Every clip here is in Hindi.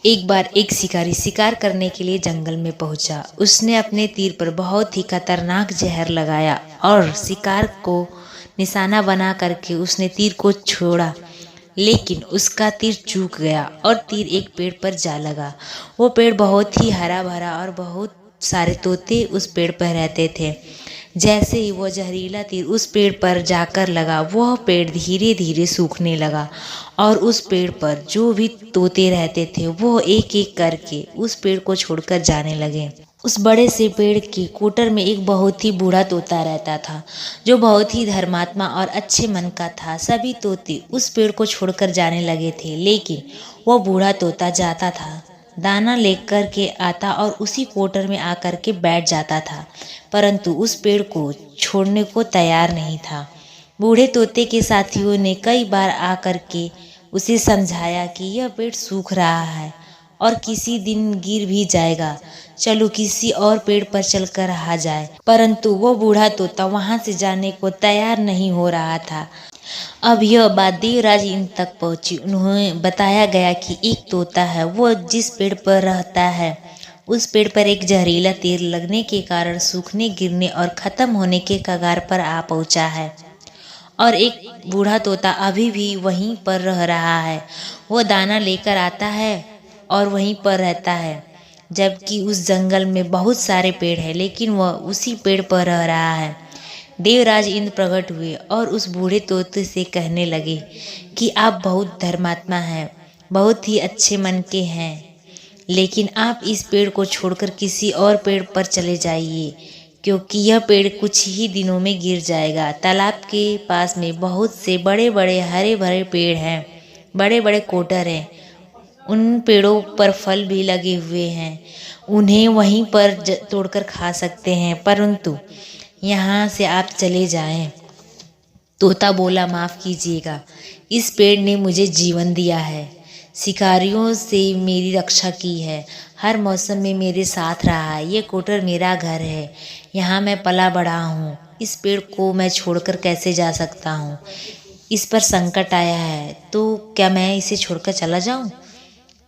एक बार एक शिकारी शिकार करने के लिए जंगल में पहुंचा। उसने अपने तीर पर बहुत ही खतरनाक जहर लगाया और शिकार को निशाना बना करके उसने तीर को छोड़ा, लेकिन उसका तीर चूक गया और तीर एक पेड़ पर जा लगा। वो पेड़ बहुत ही हरा भरा और बहुत सारे तोते उस पेड़ पर रहते थे। जैसे ही वो जहरीला तीर उस पेड़ पर जाकर लगा, वह पेड़ धीरे धीरे सूखने लगा और उस पेड़ पर जो भी तोते रहते थे वो एक एक करके उस पेड़ को छोड़कर जाने लगे। उस बड़े से पेड़ के कोटर में एक बहुत ही बूढ़ा तोता रहता था, जो बहुत ही धर्मात्मा और अच्छे मन का था। सभी तोते उस पेड़ को छोड़कर जाने लगे थे, लेकिन वो बूढ़ा तोता जाता था, दाना लेकर के आता और उसी कोटर में आकर के बैठ जाता था, परंतु उस पेड़ को छोड़ने को तैयार नहीं था। बूढ़े तोते के साथियों ने कई बार आकर के उसे समझाया कि यह पेड़ सूख रहा है और किसी दिन गिर भी जाएगा, चलो किसी और पेड़ पर चलकर रहा जाए, परंतु वो बूढ़ा तोता वहां से जाने को तैयार नहीं हो रहा था। अब यह बात देवराज इंद्र तक पहुंची। उन्हें बताया गया कि एक तोता है, वो जिस पेड़ पर रहता है उस पेड़ पर एक जहरीला तीर लगने के कारण सूखने, गिरने और खत्म होने के कगार पर आ पहुंचा है और एक बूढ़ा तोता अभी भी वहीं पर रह रहा है। वो दाना लेकर आता है और वहीं पर रहता है, जबकि उस जंगल में बहुत सारे पेड़ हैं, लेकिन वह उसी पेड़ पर रह रहा है। देवराज इंद्र प्रकट हुए और उस बूढ़े तोते से कहने लगे कि आप बहुत धर्मात्मा हैं, बहुत ही अच्छे मन के हैं, लेकिन आप इस पेड़ को छोड़कर किसी और पेड़ पर चले जाइए, क्योंकि यह पेड़ कुछ ही दिनों में गिर जाएगा। तालाब के पास में बहुत से बड़े बड़े हरे भरे पेड़ हैं, बड़े बड़े कोटर हैं, उन पेड़ों पर फल भी लगे हुए हैं, उन्हें वहीं पर तोड़कर खा सकते हैं, परंतु यहाँ से आप चले जाएं। तोता बोला, माफ़ कीजिएगा, इस पेड़ ने मुझे जीवन दिया है, शिकारियों से मेरी रक्षा की है, हर मौसम में मेरे साथ रहा है, ये कोटर मेरा घर है, यहाँ मैं पला बड़ा हूँ, इस पेड़ को मैं छोड़कर कैसे जा सकता हूँ। इस पर संकट आया है तो क्या मैं इसे छोड़कर चला जाऊँ?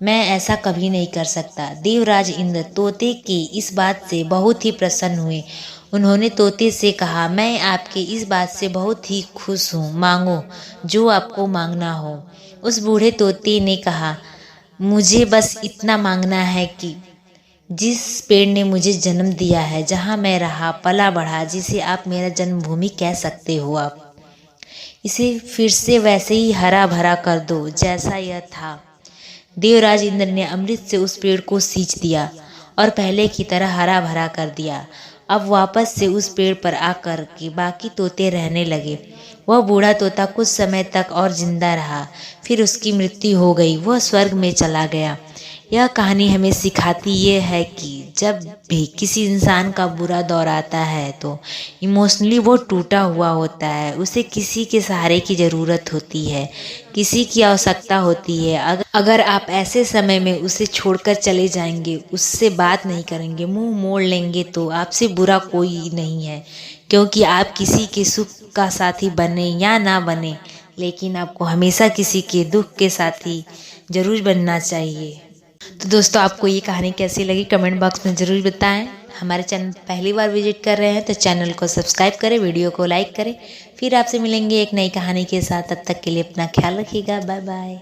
मैं ऐसा कभी नहीं कर सकता। देवराज इंद्र तोते की इस बात से बहुत ही प्रसन्न हुए। उन्होंने तोते से कहा, मैं आपके इस बात से बहुत ही खुश हूँ, मांगो जो आपको मांगना हो। उस बूढ़े तोते ने कहा, मुझे बस इतना मांगना है कि जिस पेड़ ने मुझे जन्म दिया है, जहाँ मैं रहा पला बढ़ा, जिसे आप मेरा जन्मभूमि कह सकते हो, आप इसे फिर से वैसे ही हरा भरा कर दो जैसा यह था। देवराज इंद्र ने अमृत से उस पेड़ को सींच दिया और पहले की तरह हरा भरा कर दिया। अब वापस से उस पेड़ पर आकर के बाकी तोते रहने लगे। वह बूढ़ा तोता कुछ समय तक और जिंदा रहा, फिर उसकी मृत्यु हो गई, वह स्वर्ग में चला गया। यह कहानी हमें सिखाती ये है कि जब भी किसी इंसान का बुरा दौर आता है तो इमोशनली वो टूटा हुआ होता है, उसे किसी के सहारे की ज़रूरत होती है, किसी की आवश्यकता होती है। अगर आप ऐसे समय में उसे छोड़कर चले जाएंगे, उससे बात नहीं करेंगे, मुंह मोड़ लेंगे, तो आपसे बुरा कोई नहीं है, क्योंकि आप किसी के सुख का साथी बने या ना बने, लेकिन आपको हमेशा किसी के दुख के साथी जरूर बनना चाहिए। तो दोस्तों, आपको ये कहानी कैसी लगी कमेंट बॉक्स में ज़रूर बताएं। हमारे चैनल पहली बार विजिट कर रहे हैं तो चैनल को सब्सक्राइब करें, वीडियो को लाइक करें। फिर आपसे मिलेंगे एक नई कहानी के साथ, तब तक के लिए अपना ख्याल रखिएगा। Bye bye.